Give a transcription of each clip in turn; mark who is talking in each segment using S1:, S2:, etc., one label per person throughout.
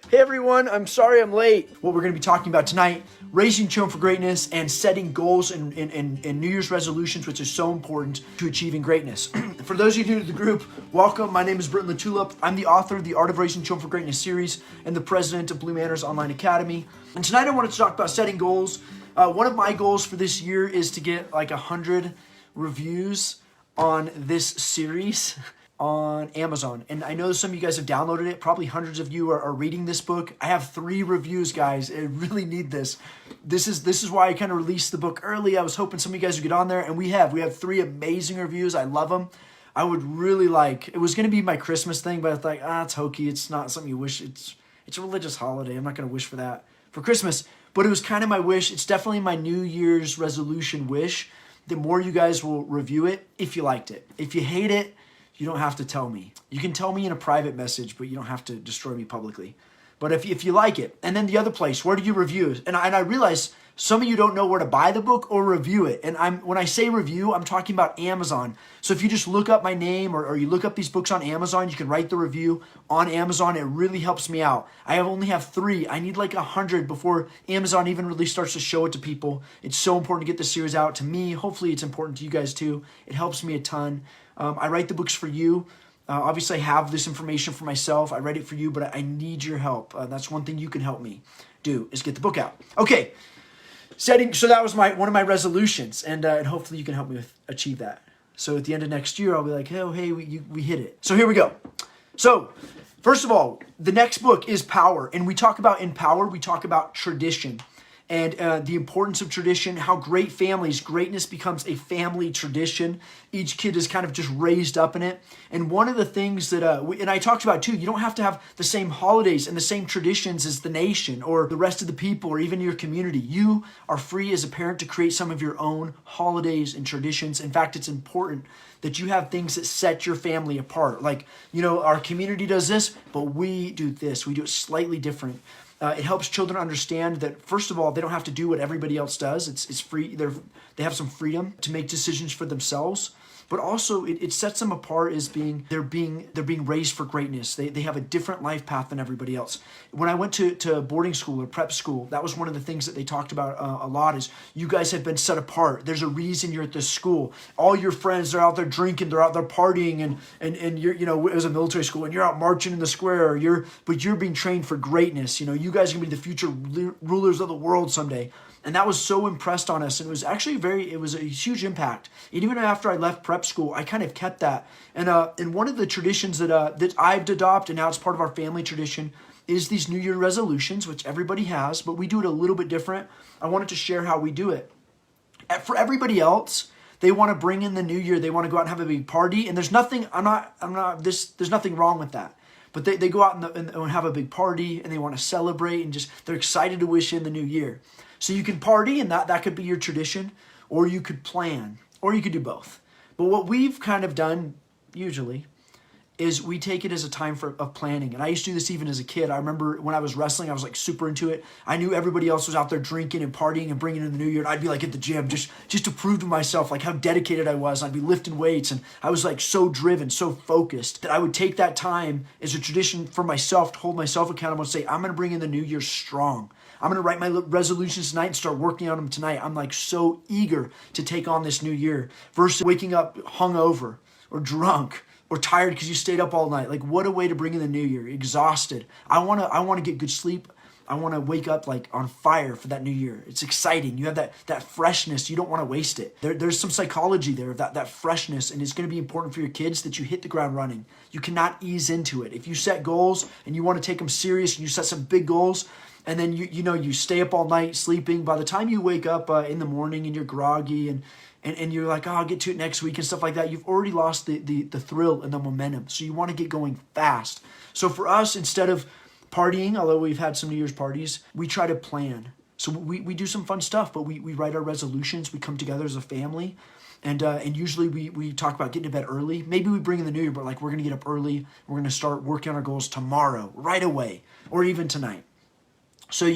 S1: Hey everyone, I'm sorry I'm late. What we're going to be talking about tonight, raising children for greatness and setting goals and New Year's resolutions, which is so important to achieving greatness. For those of you new to the group, welcome. My name is Britton. I'm the author of the Art of Raising Children for Greatness series and the president of Blue Manners Online Academy. And tonight I wanted to talk about setting goals. One of my goals for this year is to get like 100 reviews on this series on Amazon. And I know some of you guys have downloaded it. Probably hundreds of you are reading this book. I have 3 reviews, guys. I really need this. This is why I kind of released the book early. I was hoping some of you guys would get on there, and we have 3 amazing reviews. I love them. I would really like, it was going to be my Christmas thing, but it's like, it's hokey. It's not something you wish. It's a religious holiday. I'm not going to wish for that for Christmas, but it was kind of my wish. It's definitely my New Year's resolution wish. The more you guys will review it, if you liked it. If you hate it, you don't have to tell me. You can tell me in a private message, but you don't have to destroy me publicly. But if you like it, and then the other place, where do you review? And I realize some of you don't know where to buy the book or review it. And when I say review, I'm talking about Amazon. So if you just look up my name or you look up these books on Amazon, you can write the review on Amazon. It really helps me out. I only have 3. I need like 100 before Amazon even really starts to show it to people. It's so important to get this series out to me. Hopefully it's important to you guys too. It helps me a ton. I write the books for you. Obviously, I have this information for myself. I write it for you, but I need your help. That's one thing you can help me do is get the book out. Okay, so that was one of my resolutions, and hopefully you can help me achieve that. So at the end of next year, I'll be like, oh, hey, we hit it. So here we go. So first of all, the next book is Power, and we talk about in Power, we talk about tradition. And the importance of tradition, how greatness becomes a family tradition. Each kid is kind of just raised up in it. And one of the things that, and I talked about too, you don't have to have the same holidays and the same traditions as the nation or the rest of the people or even your community. You are free as a parent to create some of your own holidays and traditions. In fact, it's important that you have things that set your family apart. Like, our community does this, but we do this. We do it slightly different. It helps children understand that, first of all, they don't have to do what everybody else does. It's free. They have some freedom to make decisions for themselves. But also, it sets them apart as they're being raised for greatness. They have a different life path than everybody else. When I went to boarding school or prep school, that was one of the things that they talked about a lot is you guys have been set apart. There's a reason you're at this school. All your friends are out there drinking, they're out there partying, and you're, it was a military school, and you're out marching in the square. But you're being trained for greatness. You guys are gonna be the future rulers of the world someday. And that was so impressed on us. And it was actually it was a huge impact. And even after I left prep school, I kind of kept that. And one of the traditions that I've adopted, and now it's part of our family tradition, is these New Year resolutions, which everybody has, but we do it a little bit different. I wanted to share how we do it. For everybody else, they want to bring in the new year. They want to go out and have a big party. And there's nothing, there's nothing wrong with that. But they go out and have a big party, and they want to celebrate, and they're excited to wish in the new year. So you can party, and that could be your tradition, or you could plan, or you could do both. But what we've kind of done usually is we take it as a time of planning. And I used to do this even as a kid. I remember when I was wrestling, I was like super into it. I knew everybody else was out there drinking and partying and bringing in the new year. And I'd be like at the gym just to prove to myself like how dedicated I was. I'd be lifting weights, and I was like so driven, so focused that I would take that time as a tradition for myself to hold myself accountable and say, I'm going to bring in the new year strong. I'm going to write my resolutions tonight and start working on them tonight. I'm like so eager to take on this new year versus waking up hungover or drunk or tired because you stayed up all night. Like, what a way to bring in the new year. Exhausted. I want to get good sleep. I want to wake up like on fire for that new year. It's exciting. You have that freshness. You don't want to waste it. There's some psychology there of that freshness, and it's going to be important for your kids that you hit the ground running. You cannot ease into it. If you set goals and you want to take them serious and you set some big goals, and then you stay up all night sleeping, by the time you wake up in the morning and you're groggy and you're like, I'll get to it next week and stuff like that, you've already lost the thrill and the momentum. So you want to get going fast. So for us, instead of partying, although we've had some New Year's parties, we try to plan. So we do some fun stuff, but we write our resolutions. We come together as a family. And usually we talk about getting to bed early. Maybe we bring in the new year, but like we're going to get up early. We're going to start working on our goals tomorrow, right away, or even tonight. So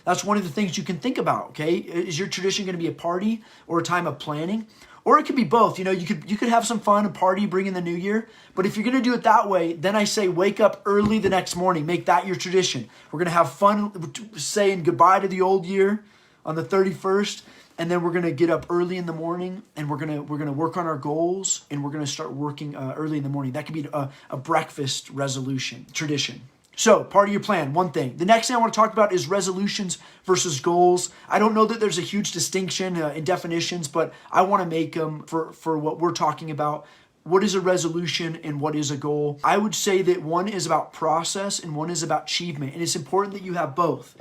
S1: that's one of the things you can think about, okay? Is your tradition going to be a party or a time of planning? Or it could be both. You know, you could have some fun and party, bring in the new year. But if you're going to do it that way, then I say wake up early the next morning. Make that your tradition. We're going to have fun saying goodbye to the old year on the 31st. And then we're going to get up early in the morning, and we're going to work on our goals, and we're going to start working early in the morning. That could be a breakfast resolution, tradition. So part of your plan, one thing. The next thing I want to talk about is resolutions versus goals. I don't know that there's a huge distinction in definitions, but I want to make them for what we're talking about. What is a resolution and what is a goal? I would say that one is about process and one is about achievement, and it's important that you have both.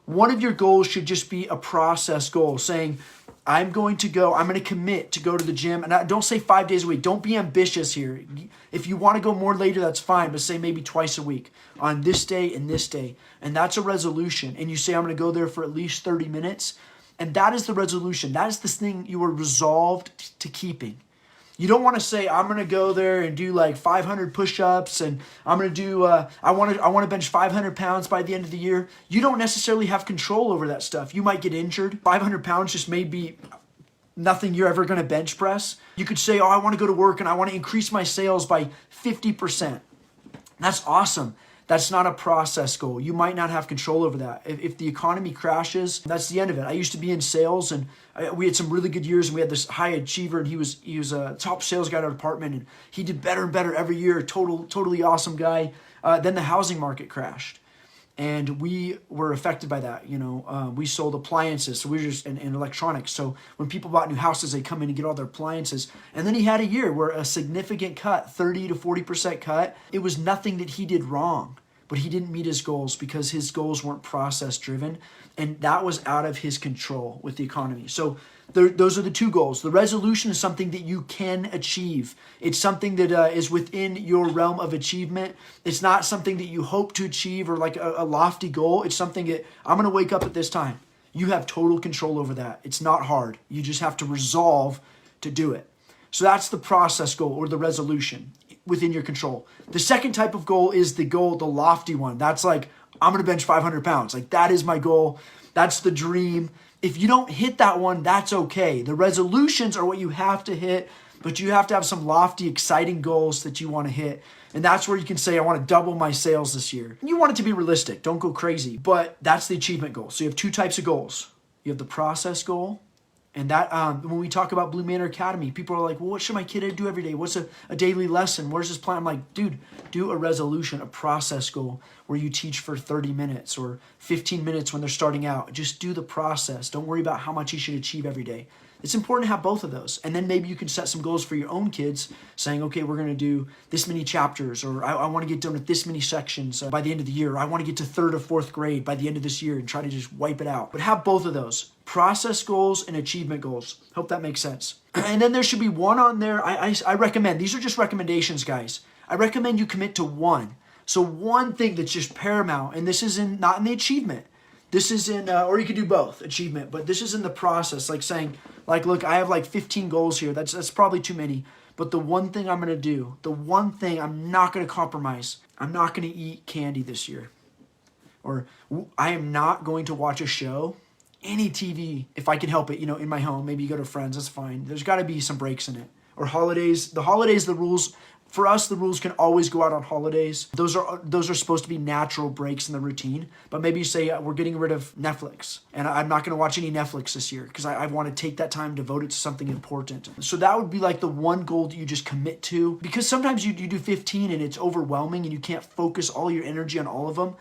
S1: One of your goals should just be a process goal, saying, I'm going to commit to go to the gym. And don't say 5 days a week. Don't be ambitious here. If you want to go more later, that's fine, but say maybe twice a week on this day and this day. And that's a resolution. And you say, I'm going to go there for at least 30 minutes. And that is the resolution. That is this thing you are resolved to keeping. You don't want to say, I'm going to go there and do like 500 push-ups and I'm going to do, I want to bench 500 pounds by the end of the year. You don't necessarily have control over that stuff. You might get injured. 500 pounds just may be nothing you're ever going to bench press. You could say, I want to go to work and I want to increase my sales by 50%. That's awesome. That's not a process goal. You might not have control over that. If the economy crashes, that's the end of it. I used to be in sales, and we had some really good years, and we had this high achiever, and he was a top sales guy in our department, and he did better and better every year. Totally awesome guy. Then the housing market crashed, and we were affected by that. You know, we sold appliances, so we were just in electronics. So when people bought new houses, they come in and get all their appliances. And then he had a year where a significant cut, 30 to 40% cut. It was nothing that he did wrong, but he didn't meet his goals because his goals weren't process driven, and that was out of his control with the economy. So those are the two goals. The resolution is something that you can achieve. It's something that is within your realm of achievement. It's not something that you hope to achieve or like a lofty goal. It's something that I'm going to wake up at this time. You have total control over that. It's not hard. You just have to resolve to do it. So that's the process goal or the resolution within your control. The second type of goal is the lofty one. That's like, I'm going to bench 500 pounds. Like, that is my goal. That's the dream. If you don't hit that one, that's okay. The resolutions are what you have to hit, but you have to have some lofty, exciting goals that you want to hit. And that's where you can say, I want to double my sales this year. And you want it to be realistic. Don't go crazy. But that's the achievement goal. So you have two types of goals. You have the process goal. And that when we talk about Blue Manor Academy, people are like, well, what should my kid do every day? What's a daily lesson? Where's this plan? I'm like, dude, do a resolution, a process goal where you teach for 30 minutes or 15 minutes when they're starting out. Just do the process. Don't worry about how much you should achieve every day. It's important to have both of those. And then maybe you can set some goals for your own kids saying, okay, we're going to do this many chapters, or I want to get done with this many sections by the end of the year. Or I want to get to 3rd or 4th grade by the end of this year and try to just wipe it out. But have both of those, process goals and achievement goals. Hope that makes sense. And then there should be one on there. I recommend, these are just recommendations, guys. I recommend you commit to one. So one thing that's just paramount, and this is not in the achievement. This is in, or you could do both, achievement, but this is in the process, like saying, like, look, I have like 15 goals here. That's probably too many. But the one thing I'm going to do, the one thing I'm not going to compromise, I'm not going to eat candy this year. Or I am not going to watch a show, any TV, if I can help it, in my home. Maybe you go to friends, that's fine. There's got to be some breaks in it. Or holidays. The holidays, the rules, for us, the rules can always go out on holidays. Those are supposed to be natural breaks in the routine. But maybe you say, we're getting rid of Netflix. And I'm not going to watch any Netflix this year because I want to take that time, devote it to something important. So that would be like the one goal that you just commit to. Because sometimes you do 15 and it's overwhelming and you can't focus all your energy on all of them.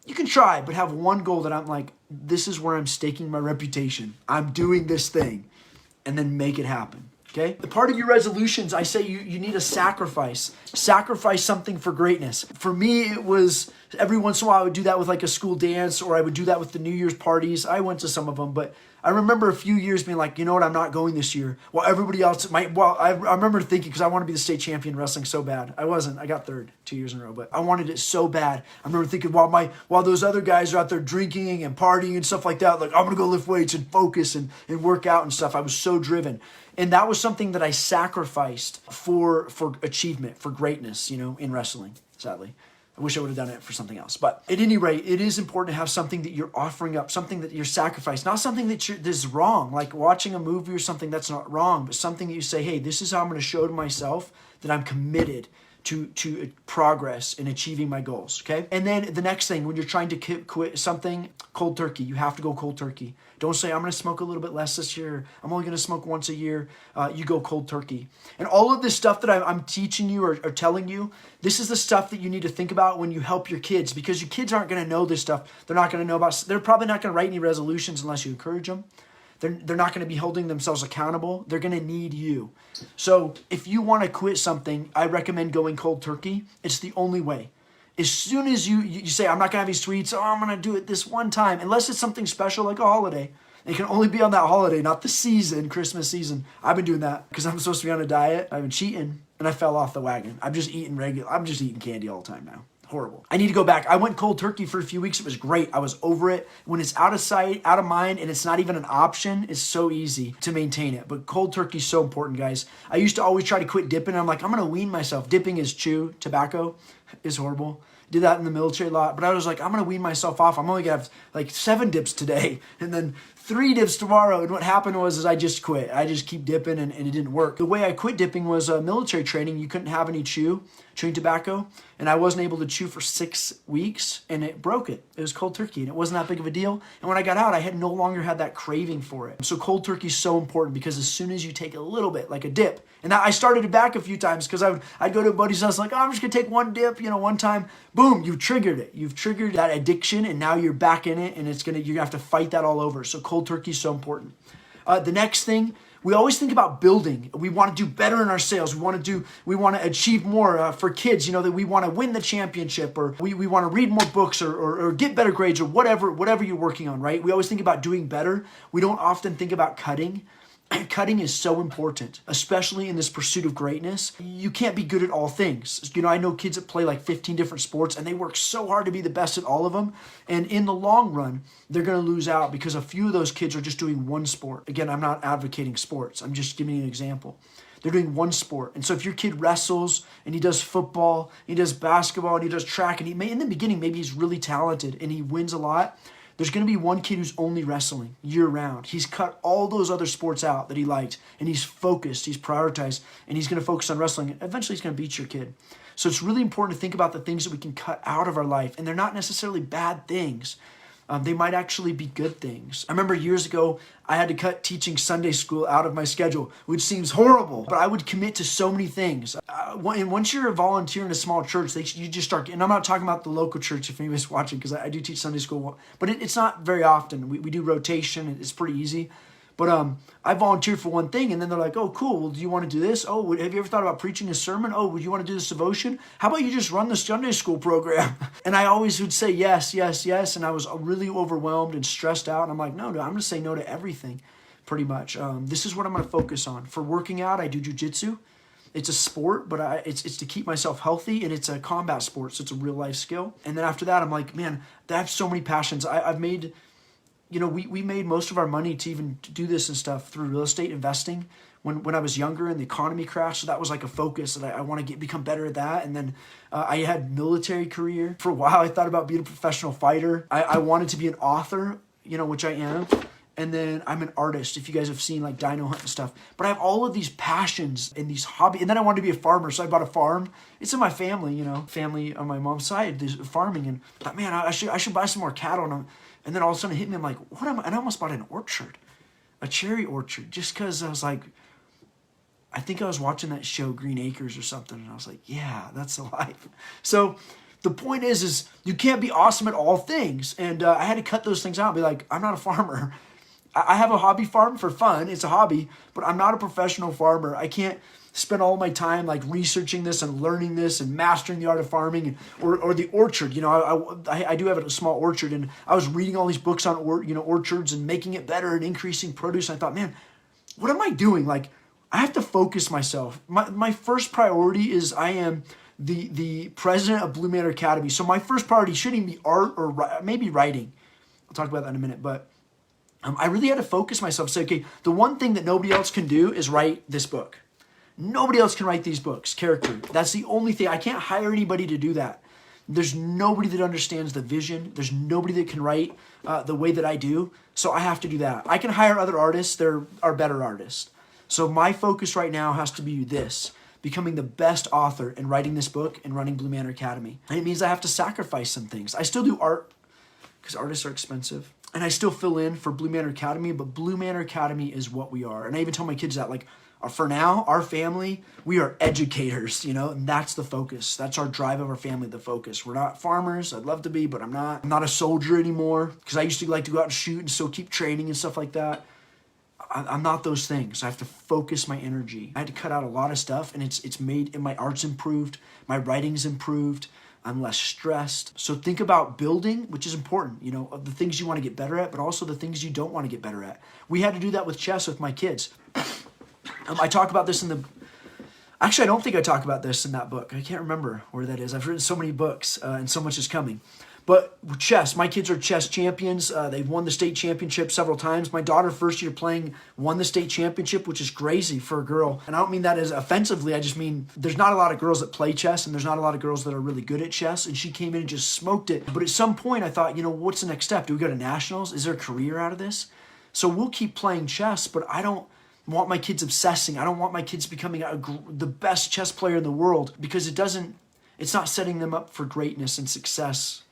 S1: You can try, but have one goal that I'm like, this is where I'm staking my reputation. I'm doing this thing. And then make it happen. Okay? The part of your resolutions, I say you need a sacrifice. Sacrifice something for greatness. For me, it was every once in a while I would do that with like a school dance, or I would do that with the New Year's parties. I went to some of them, but I remember a few years being like, you know what, I'm not going this year. Well, everybody else might. Well, I remember thinking, because I want to be the state champion in wrestling so bad. I wasn't. I got 3rd 2 years in a row, but I wanted it so bad. I remember thinking, while those other guys are out there drinking and partying and stuff like that, like, I'm going to go lift weights and focus and work out and stuff. I was so driven. And that was something that I sacrificed for achievement, for greatness, in wrestling, sadly. I wish I would have done it for something else. But at any rate, it is important to have something that you're offering up, something that you're sacrificing, not something that is wrong, like watching a movie or something that's not wrong, but something that you say, hey, this is how I'm going to show to myself that I'm committed to progress in achieving my goals, okay? And then the next thing, when you're trying to quit something, cold turkey. You have to go cold turkey. Don't say, I'm going to smoke a little bit less this year. I'm only going to smoke once a year. You go cold turkey. And all of this stuff that I'm teaching you or telling you, this is the stuff that you need to think about when you help your kids, because your kids aren't going to know this stuff. They're not going to know about, they're probably not going to write any resolutions unless you encourage them. They're not going to be holding themselves accountable. They're going to need you. So if you want to quit something, I recommend going cold turkey. It's the only way. As soon as you say, I'm not going to have any sweets, I'm going to do it this one time, unless it's something special like a holiday. It can only be on that holiday, not the season, Christmas season. I've been doing that because I'm supposed to be on a diet. I've been cheating, and I fell off the wagon. I'm just eating candy all the time now. Horrible. I need to go back. I went cold turkey for a few weeks. It was great. I was over it. When it's out of sight, out of mind, and it's not even an option, it's so easy to maintain it. But cold turkey is so important, guys. I used to always try to quit dipping. I'm like, I'm going to wean myself. Dipping is tobacco is horrible. Did that in the military a lot. But I was like, I'm going to wean myself off. I'm only going to have like 7 dips today and then 3 dips tomorrow. And what happened was I just quit. I just keep dipping and it didn't work. The way I quit dipping was military training. You couldn't have any chewing tobacco. And I wasn't able to chew for 6 weeks and it broke it. It was cold turkey and it wasn't that big of a deal. And when I got out, I had no longer had that craving for it. So cold turkey is so important because as soon as you take a little bit, like a dip, and I started it back a few times because I'd go to a buddy's house like, I'm just going to take 1 dip, one time. Boom, you've triggered it. You've triggered that addiction and now you're back in it and you're going to have to fight that all over. So cold turkey is so important. The next thing, we always think about building. We want to do better in our sales. We want to achieve more for kids, that we want to win the championship or we want to read more books or get better grades or whatever you're working on, right? We always think about doing better. We don't often think about cutting. Cutting is so important, especially in this pursuit of greatness. You can't be good at all things. I know kids that play like 15 different sports and they work so hard to be the best at all of them. And in the long run, they're going to lose out because a few of those kids are just doing one sport. Again, I'm not advocating sports. I'm just giving you an example. They're doing one sport. And so if your kid wrestles and he does football, he does basketball and he does track, and in the beginning, maybe he's really talented and he wins a lot. There's going to be one kid who's only wrestling year-round. He's cut all those other sports out that he liked, and he's focused, he's prioritized, and he's going to focus on wrestling. Eventually, he's going to beat your kid. So it's really important to think about the things that we can cut out of our life, and they're not necessarily bad things. They might actually be good things. I remember years ago, I had to cut teaching Sunday school out of my schedule, which seems horrible, but I would commit to so many things. And once you're a volunteer in a small church, you just start, and I'm not talking about the local church if anybody's watching, because I do teach Sunday school, but it's not very often. We do rotation. It's pretty easy. But I volunteered for one thing, and then they're like, oh, cool, well, do you want to do this? Oh, have you ever thought about preaching a sermon? Oh, would you want to do this devotion? How about you just run the Sunday school program? And I always would say yes, yes, yes, and I was really overwhelmed and stressed out, and I'm like, no, I'm going to say no to everything, pretty much. This is what I'm going to focus on. For working out, I do jujitsu. It's a sport, but it's to keep myself healthy, and it's a combat sport, so it's a real-life skill. And then after that, I'm like, man, I have so many passions. I've made... we made most of our money to even do this and stuff through real estate investing when I was younger and the economy crashed. So that was like a focus that I want to become better at that. And then I had military career. For a while, I thought about being a professional fighter. I wanted to be an author, which I am. And then I'm an artist, if you guys have seen like Dino Hunt and stuff. But I have all of these passions and these hobbies. And then I wanted to be a farmer, so I bought a farm. It's in my family, family on my mom's side, there's farming. And I thought, man, I should buy some more cattle. And then all of a sudden it hit me, I'm like, what am I? And I almost bought an orchard, a cherry orchard, just because I was like, I think I was watching that show Green Acres or something. And I was like, yeah, that's the life. So the point is you can't be awesome at all things. And I had to cut those things out and be like, I'm not a farmer. I have a hobby farm for fun. It's a hobby, but I'm not a professional farmer. I can't spend all my time like researching this and learning this and mastering the art of farming or the orchard. I do have a small orchard, and I was reading all these books on orchards and making it better and increasing produce. And I thought, man, what am I doing? Like, I have to focus myself. My first priority is I am the president of Blue Manor Academy. So my first priority shouldn't even be art or maybe writing. I'll talk about that in a minute, but I really had to focus myself. Say, okay, the one thing that nobody else can do is write this book. Nobody else can write these books, character. That's the only thing. I can't hire anybody to do that. There's nobody that understands the vision. There's nobody that can write the way that I do. So I have to do that. I can hire other artists. There are better artists. So my focus right now has to be this, becoming the best author and writing this book and running Blue Manor Academy. And it means I have to sacrifice some things. I still do art because artists are expensive. And I still fill in for Blue Manor Academy, but Blue Manor Academy is what we are. And I even tell my kids that, like, for now, our family, we are educators, and that's the focus. That's our drive of our family, the focus. We're not farmers. I'd love to be, but I'm not. I'm not a soldier anymore because I used to like to go out and shoot and still keep training and stuff like that. I'm not those things. I have to focus my energy. I had to cut out a lot of stuff, and it's made, and my art's improved, my writing's improved. I'm less stressed. So think about building, which is important, of the things you want to get better at, but also the things you don't want to get better at. We had to do that with chess with my kids. I talk about this actually, I don't think I talk about this in that book. I can't remember where that is. I've written so many books and so much is coming. But chess, my kids are chess champions. They've won the state championship several times. My daughter, first year playing, won the state championship, which is crazy for a girl. And I don't mean that as offensively. I just mean there's not a lot of girls that play chess, and there's not a lot of girls that are really good at chess. And she came in and just smoked it. But at some point, I thought, what's the next step? Do we go to nationals? Is there a career out of this? So we'll keep playing chess, but I don't want my kids obsessing. I don't want my kids becoming the best chess player in the world because it's not setting them up for greatness and success.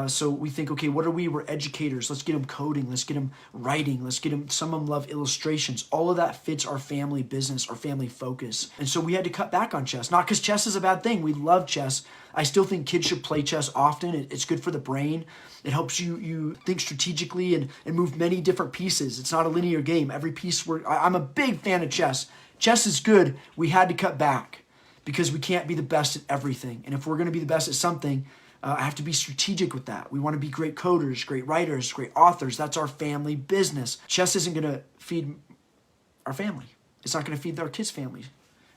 S1: So we think, okay, what are we? We're educators. Let's get them coding. Let's get them writing. Let's get them, some of them love illustrations. All of that fits our family business, our family focus. And so we had to cut back on chess. Not because chess is a bad thing. We love chess. I still think kids should play chess often. It's good for the brain. It helps you think strategically and move many different pieces. It's not a linear game. Every piece, I'm a big fan of chess. Chess is good. We had to cut back because we can't be the best at everything. And if we're going to be the best at something, I have to be strategic with that. We want to be great coders, great writers, great authors. That's our family business. Chess isn't going to feed our family. It's not going to feed our kids' families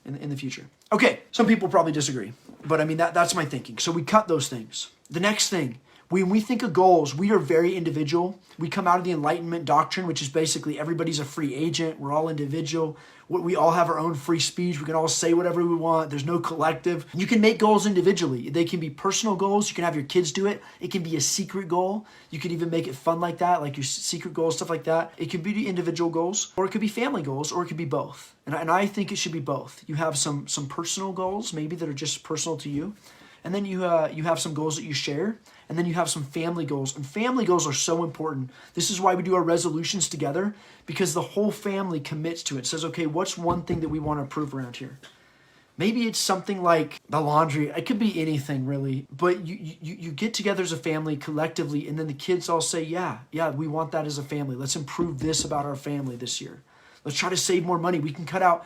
S1: in the future. Okay, some people probably disagree, but I mean, that's my thinking. So we cut those things. The next thing, when we think of goals, we are very individual. We come out of the Enlightenment doctrine, which is basically everybody's a free agent. We're all individual. We all have our own free speech. We can all say whatever we want. There's no collective. You can make goals individually. They can be personal goals. You can have your kids do it. It can be a secret goal. You can even make it fun like that, like your secret goals, stuff like that. It could be individual goals, or it could be family goals, or it could be both. And I think it should be both. You have some personal goals, maybe that are just personal to you. And then you have some goals that you share, and then you have some family goals. And family goals are so important. This is why we do our resolutions together, because the whole family commits to it. Says, okay, what's one thing that we want to improve around here? Maybe it's something like the laundry. It could be anything, really. But you get together as a family collectively, and then the kids all say, yeah, we want that as a family. Let's improve this about our family this year. Let's try to save more money. We can cut out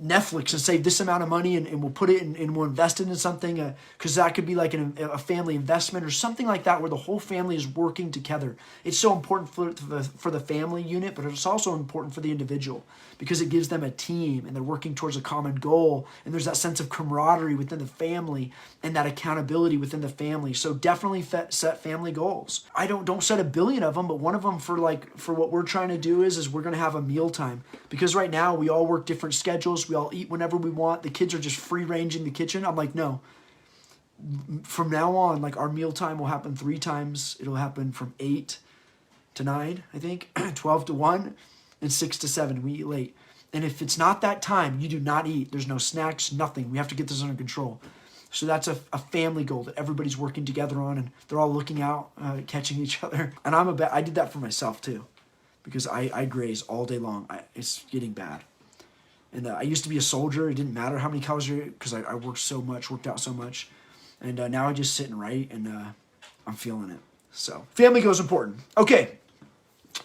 S1: Netflix and save this amount of money and we'll put it in and we'll invest it in something because that could be like a family investment or something like that where the whole family is working together. It's so important for the family unit, but it's also important for the individual because it gives them a team and they're working towards a common goal, and there's that sense of camaraderie within the family and that accountability within the family. So definitely set family goals. I don't set a billion of them, but one of them for what we're trying to do is we're going to have a meal time, because right now we all work different schedules. We all eat whenever we want. The kids are just free range in the kitchen. I'm like, no. From now on, like, our meal time will happen 3 times. It'll happen from 8 to 9, I think, 12 to 1, and 6 to 7. We eat late. And if it's not that time, you do not eat. There's no snacks, nothing. We have to get this under control. So that's a family goal that everybody's working together on, and they're all looking out, catching each other. And I did that for myself too, because I graze all day long. It's getting bad. And I used to be a soldier. It didn't matter how many calories because I worked out so much. And now I just sit and write, and I'm feeling it. So family goals important. Okay.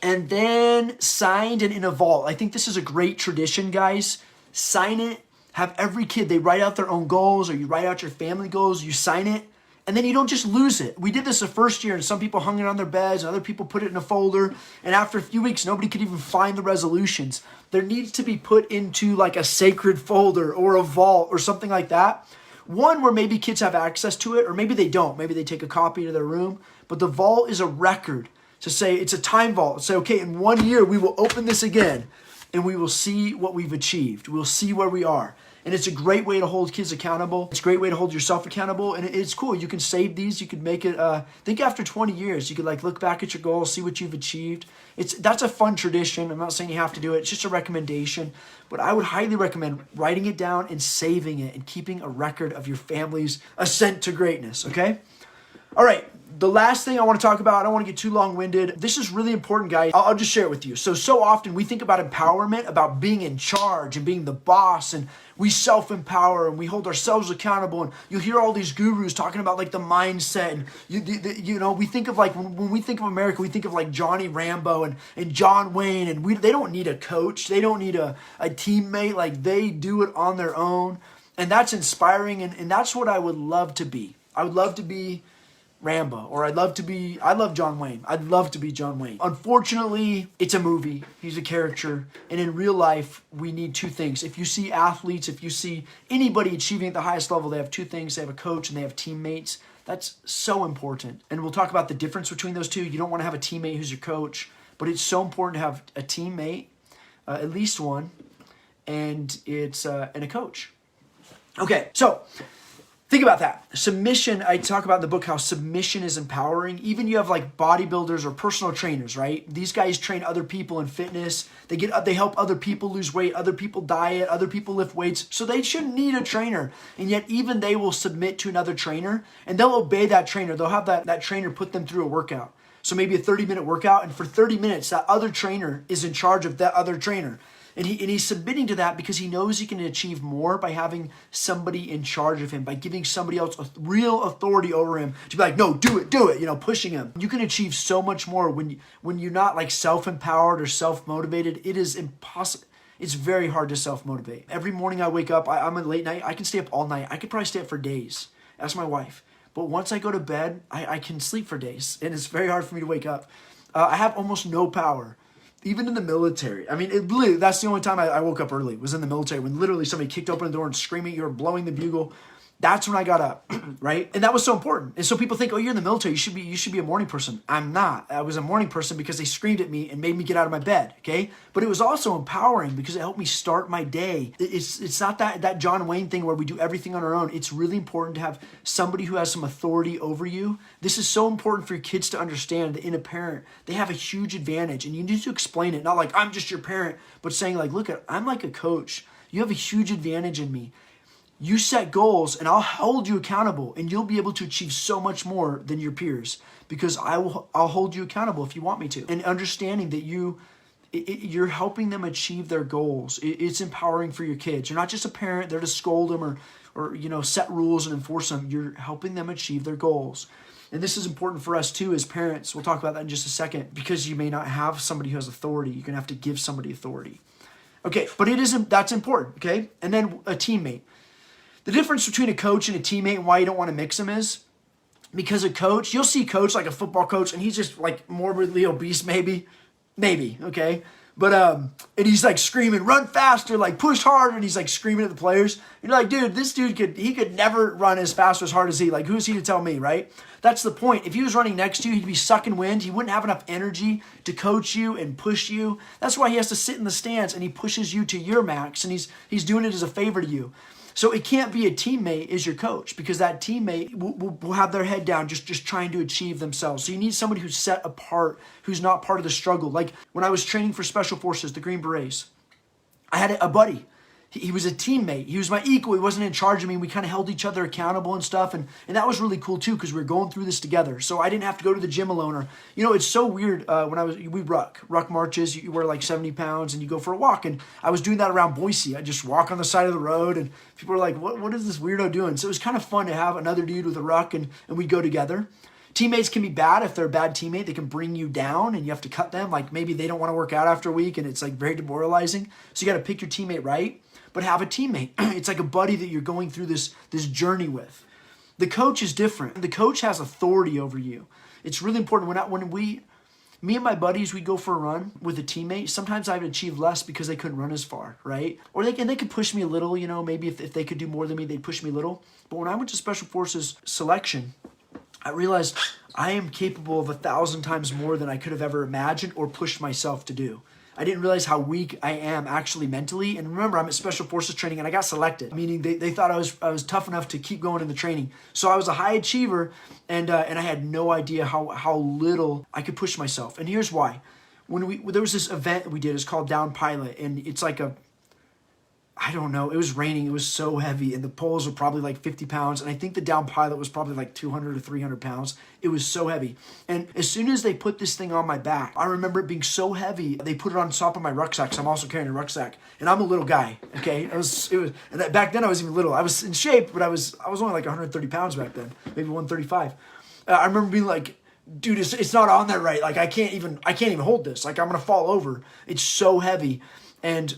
S1: And then signed and in a vault. I think this is a great tradition, guys. Sign it. Have every kid, they write out their own goals, or you write out your family goals, you sign it, and then you don't just lose it. We did this the first year, and some people hung it on their beds, and other people put it in a folder, and after a few weeks, nobody could even find the resolutions. There needs to be put into like a sacred folder or a vault or something like that. One where maybe kids have access to it, or maybe they don't. Maybe they take a copy to their room, but the vault is a record to say, it's a time vault. Say, okay, in 1 year, we will open this again, and we will see what we've achieved. We'll see where we are. And it's a great way to hold kids accountable. It's a great way to hold yourself accountable. And it's cool. You can save these. You could make it, think after 20 years, you could like look back at your goals, see what you've achieved. That's a fun tradition. I'm not saying you have to do it. It's just a recommendation. But I would highly recommend writing it down and saving it and keeping a record of your family's ascent to greatness, okay? All right. The last thing I want to talk about, I don't want to get too long-winded. This is really important, guys. I'll just share it with you. So often we think about empowerment, about being in charge and being the boss, and we self-empower and we hold ourselves accountable. And you hear all these gurus talking about like the mindset. And you know, we think of like, when we think of America, we think of like Johnny Rambo and John Wayne, and they don't need a coach. They don't need a teammate. Like they do it on their own. And that's inspiring. And that's what I would love to be. I would love to be Rambo, or I love John Wayne. I'd love to be John Wayne. Unfortunately, it's a movie. He's a character. And in real life, we need two things. If you see athletes, if you see anybody achieving at the highest level, they have two things. They have a coach and they have teammates. That's so important. And we'll talk about the difference between those two. You don't want to have a teammate who's your coach, but it's so important to have a teammate, at least one, and a coach. Okay, so think about that. Submission, I talk about in the book how submission is empowering. Even you have like bodybuilders or personal trainers, right? These guys train other people in fitness. They help other people lose weight, other people diet, other people lift weights. So they shouldn't need a trainer. And yet even they will submit to another trainer and they'll obey that trainer. They'll have that trainer put them through a workout. So maybe a 30-minute workout, and for 30 minutes, that other trainer is in charge of that other trainer. And he's submitting to that because he knows he can achieve more by having somebody in charge of him, by giving somebody else a real authority over him to be like, no, do it, you know, pushing him. You can achieve so much more when you're not like self-empowered or self-motivated. It is impossible. It's very hard to self-motivate. Every morning I wake up, I'm a late night. I can stay up all night. I could probably stay up for days. Ask my wife. But once I go to bed, I can sleep for days. And it's very hard for me to wake up. I have almost no power. Even in the military. I mean, that's the only time I woke up early, was in the military, when literally somebody kicked open the door and screaming, you were blowing the bugle. That's when I got up, right? And that was so important. And so people think, oh, you're in the military, you should be a morning person. I'm not. I was a morning person because they screamed at me and made me get out of my bed, okay? But it was also empowering because it helped me start my day. It's not that John Wayne thing where we do everything on our own. It's really important to have somebody who has some authority over you. This is so important for your kids to understand that in a parent, they have a huge advantage, and you need to explain it. Not like, I'm just your parent, but saying like, look, I'm like a coach. You have a huge advantage in me. You set goals and I'll hold you accountable, and you'll be able to achieve so much more than your peers because I'll hold you accountable if you want me to. And understanding that you're helping them achieve their goals. It's empowering for your kids. You're not just a parent there to scold them or you know, set rules and enforce them. You're helping them achieve their goals. And this is important for us too as parents. We'll talk about that in just a second, because you may not have somebody who has authority. You're going to have to give somebody authority. Okay, but that's important, okay? And then a teammate. The difference between a coach and a teammate and why you don't want to mix them is because a coach, you'll see a coach like a football coach, and he's just like morbidly obese, maybe, okay? But and he's like screaming, run faster, like push harder, and he's like screaming at the players. You're like, dude, this dude could never run as fast or as hard as he. Like, who's he to tell me, right? That's the point. If he was running next to you, he'd be sucking wind. He wouldn't have enough energy to coach you and push you. That's why he has to sit in the stands and he pushes you to your max, and he's doing it as a favor to you. So it can't be a teammate as your coach, because that teammate will have their head down just trying to achieve themselves. So you need somebody who's set apart, who's not part of the struggle. Like when I was training for Special Forces, the Green Berets, I had a buddy. He was a teammate. He was my equal. He wasn't in charge of me. We kind of held each other accountable and stuff. And that was really cool too, because we were going through this together. So I didn't have to go to the gym alone. Or, you know, it's so weird we ruck marches. You wear like 70 pounds and you go for a walk. And I was doing that around Boise. I just walk on the side of the road and people are like, what is this weirdo doing? So it was kind of fun to have another dude with a ruck and we'd go together. Teammates can be bad. If they're a bad teammate, they can bring you down and you have to cut them. Like maybe they don't want to work out after a week and it's like very demoralizing. So you got to pick your teammate right. But have a teammate. It's like a buddy that you're going through this journey with. The coach is different. The coach has authority over you. It's really important. Me and my buddies, we go for a run with a teammate. Sometimes I would achieve less because they couldn't run as far, right? Or they could push me a little, you know, maybe if they could do more than me, they'd push me a little. But when I went to Special Forces selection, I realized I am capable of 1,000 times more than I could have ever imagined or pushed myself to do. I didn't realize how weak I am actually mentally. And remember, I'm at Special Forces training and I got selected, meaning they thought I was tough enough to keep going in the training. So I was a high achiever, and I had no idea how little I could push myself. And here's why. There was this event we did, it's called Down Pilot, and it's like I don't know, it was raining, it was so heavy, and the poles were probably like 50 pounds, and I think the down pilot was probably like 200 or 300 pounds. It was so heavy. And as soon as they put this thing on my back, I remember it being so heavy, they put it on top of my rucksack, because I'm also carrying a rucksack, and I'm a little guy, okay? And back then I was even little. I was in shape, but I was only like 130 pounds back then, maybe 135. I remember being like, dude, it's not on there right. Like, I can't even hold this. Like, I'm going to fall over. It's so heavy. And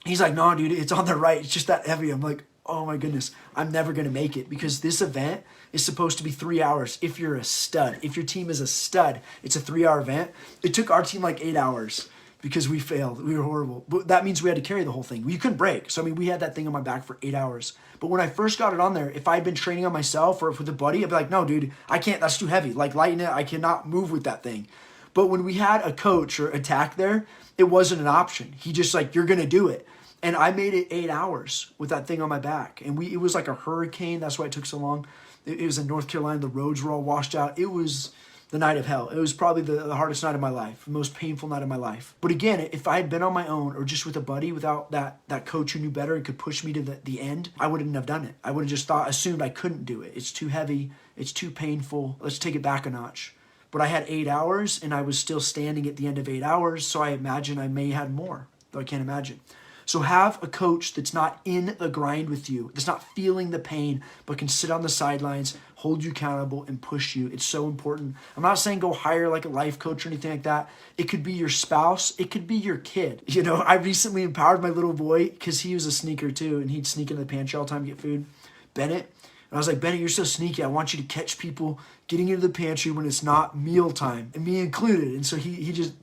S1: he's like, no, dude, it's on the right. It's just that heavy. I'm like, oh my goodness, I'm never going to make it, because this event is supposed to be 3 hours. If you're a stud, if your team is a stud, it's a 3-hour event. It took our team like 8 hours because we failed. We were horrible. But that means we had to carry the whole thing. You couldn't break. So, I mean, we had that thing on my back for 8 hours. But when I first got it on there, if I had been training on myself or with a buddy, I'd be like, no, dude, I can't. That's too heavy. Like, lighten it. I cannot move with that thing. But when we had a coach or attack there, it wasn't an option. He just like, you're going to do it. And I made it 8 hours with that thing on my back. And it was like a hurricane. That's why it took so long. It was in North Carolina. The roads were all washed out. It was the night of hell. It was probably the hardest night of my life, the most painful night of my life. But again, if I had been on my own or just with a buddy without that coach who knew better and could push me to the end, I wouldn't have done it. I would have just assumed I couldn't do it. It's too heavy. It's too painful. Let's take it back a notch. But I had 8 hours, and I was still standing at the end of 8 hours, so I imagine I may have had more, though I can't imagine. So have a coach that's not in the grind with you, that's not feeling the pain, but can sit on the sidelines, hold you accountable, and push you. It's so important. I'm not saying go hire like a life coach or anything like that. It could be your spouse. It could be your kid. You know, I recently empowered my little boy because he was a sneaker too, and he'd sneak into the pantry all the time to get food. Bennett. And I was like, Bennett, you're so sneaky. I want you to catch people getting into the pantry when it's not mealtime, and me included. And so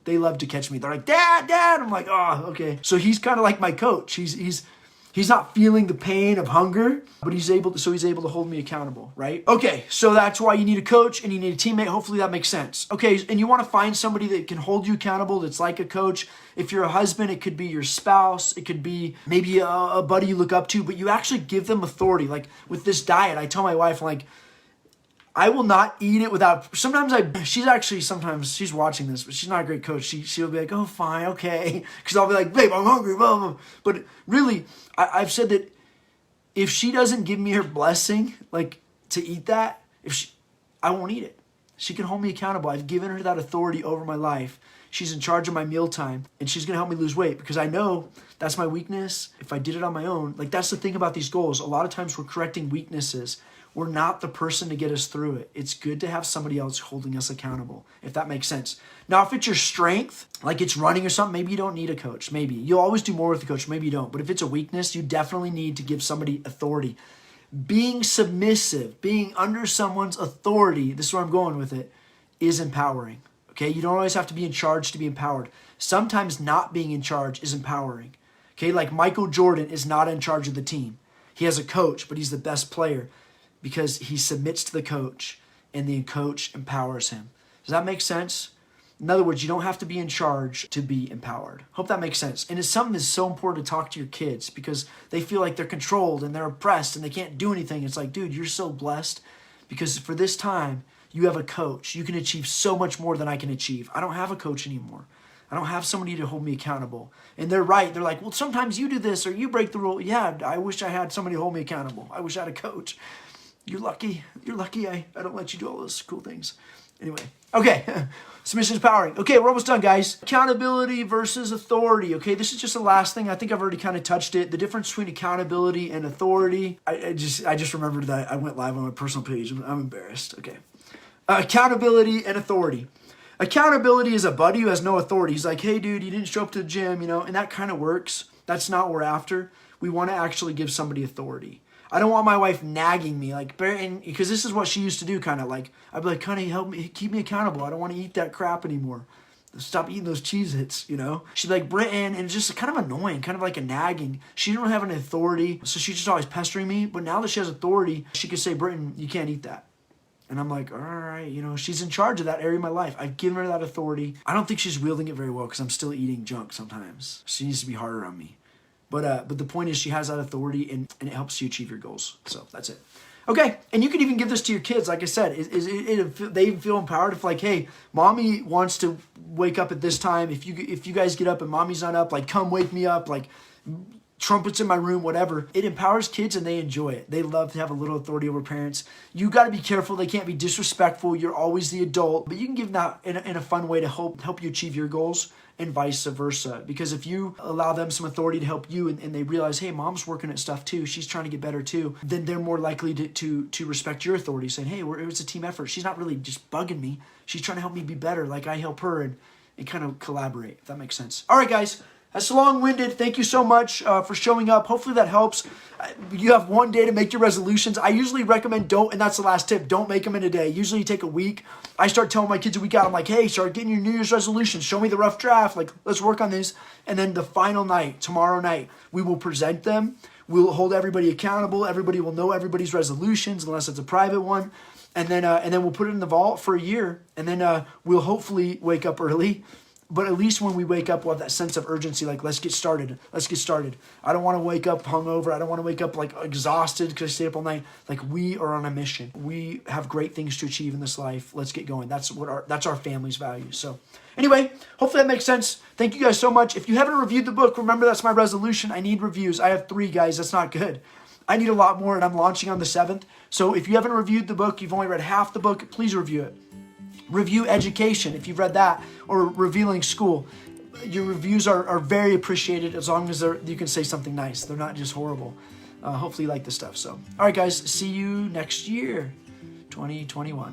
S1: they love to catch me. They're like, Dad. I'm like, oh, okay. So he's kind of like my coach. He's not feeling the pain of hunger, but he's able to hold me accountable, right? Okay, so that's why you need a coach and you need a teammate. Hopefully that makes sense. Okay, and you want to find somebody that can hold you accountable, that's like a coach. If you're a husband, it could be your spouse. It could be maybe a buddy you look up to, but you actually give them authority. Like with this diet, I tell my wife, like, I will not eat it without, she's watching this, but she's not a great coach. She'll be like, oh, fine, okay. Because I'll be like, babe, I'm hungry, blah, blah. But really, I've said that if she doesn't give me her blessing, like to eat that, I won't eat it. She can hold me accountable. I've given her that authority over my life. She's in charge of my mealtime, and she's going to help me lose weight because I know that's my weakness. If I did it on my own, like that's the thing about these goals. A lot of times we're correcting weaknesses. We're not the person to get us through it. It's good to have somebody else holding us accountable, if that makes sense. Now, if it's your strength, like it's running or something, maybe you don't need a coach. Maybe. You'll always do more with a coach. Maybe you don't. But if it's a weakness, you definitely need to give somebody authority. Being submissive, being under someone's authority, this is where I'm going with it, is empowering. Okay? You don't always have to be in charge to be empowered. Sometimes not being in charge is empowering. Okay? Like Michael Jordan is not in charge of the team. He has a coach, but he's the best player, because he submits to the coach and the coach empowers him. Does that make sense? In other words, you don't have to be in charge to be empowered. Hope that makes sense. And it's something that's so important to talk to your kids because they feel like they're controlled and they're oppressed and they can't do anything. It's like, dude, you're so blessed because for this time, you have a coach. You can achieve so much more than I can achieve. I don't have a coach anymore. I don't have somebody to hold me accountable. And they're right. They're like, well, sometimes you do this or you break the rule. Yeah, I wish I had somebody to hold me accountable. I wish I had a coach. You're lucky. You're lucky I don't let you do all those cool things. Anyway, okay. Submission is powering. Okay, we're almost done, guys. Accountability versus authority. Okay, this is just the last thing. I think I've already kind of touched it. The difference between accountability and authority. I just remembered that I went live on my personal page. I'm embarrassed. Okay. Accountability and authority. Accountability is a buddy who has no authority. He's like, hey, dude, you didn't show up to the gym, and that kind of works. That's not what we're after. We want to actually give somebody authority. I don't want my wife nagging me, like, Britton, because this is what she used to do, kind of like, I'd be like, honey, help me, keep me accountable. I don't want to eat that crap anymore. Stop eating those Cheez-Its, She'd be like, Britton, and it's just kind of annoying, kind of like a nagging. She didn't have an authority, so she's just always pestering me. But now that she has authority, she could say, Britton, you can't eat that. And I'm like, all right, you know, she's in charge of that area of my life. I've given her that authority. I don't think she's wielding it very well because I'm still eating junk sometimes. She needs to be harder on me. But the point is she has that authority and it helps you achieve your goals. So that's it. Okay, and you can even give this to your kids. Like I said, they feel empowered if like, hey, mommy wants to wake up at this time. If you guys get up and mommy's not up, like come wake me up, like trumpets in my room, whatever. It empowers kids and they enjoy it. They love to have a little authority over parents. You got to be careful. They can't be disrespectful. You're always the adult, but you can give that in a fun way to help you achieve your goals and vice versa. Because if you allow them some authority to help you and they realize, hey, mom's working at stuff too, she's trying to get better too, then they're more likely to respect your authority, saying, hey, it's a team effort. She's not really just bugging me. She's trying to help me be better like I help her, and kind of collaborate, if that makes sense. All right, guys. That's long-winded. Thank you so much for showing up. Hopefully that helps. You have one day to make your resolutions. I usually recommend and that's the last tip, don't make them in a day. Usually you take a week. I start telling my kids a week out, I'm like, hey, start getting your New Year's resolutions. Show me the rough draft. Like, let's work on this. And then the final night, tomorrow night, we will present them. We'll hold everybody accountable. Everybody will know everybody's resolutions unless it's a private one. And then we'll put it in the vault for a year. And then we'll hopefully wake up early. But at least when we wake up, we'll have that sense of urgency, like, let's get started. Let's get started. I don't want to wake up hungover. I don't want to wake up, like, exhausted because I stayed up all night. Like, we are on a mission. We have great things to achieve in this life. Let's get going. That's our family's values. So, anyway, hopefully that makes sense. Thank you guys so much. If you haven't reviewed the book, remember that's my resolution. I need reviews. I have 3, guys. That's not good. I need a lot more, and I'm launching on the 7th. So if you haven't reviewed the book, you've only read half the book, please review it. Review Education, if you've read that, or Revealing School. Your reviews are very appreciated as long as you can say something nice. They're not just horrible. Hopefully you like this stuff. So, all right, guys, see you next year, 2021.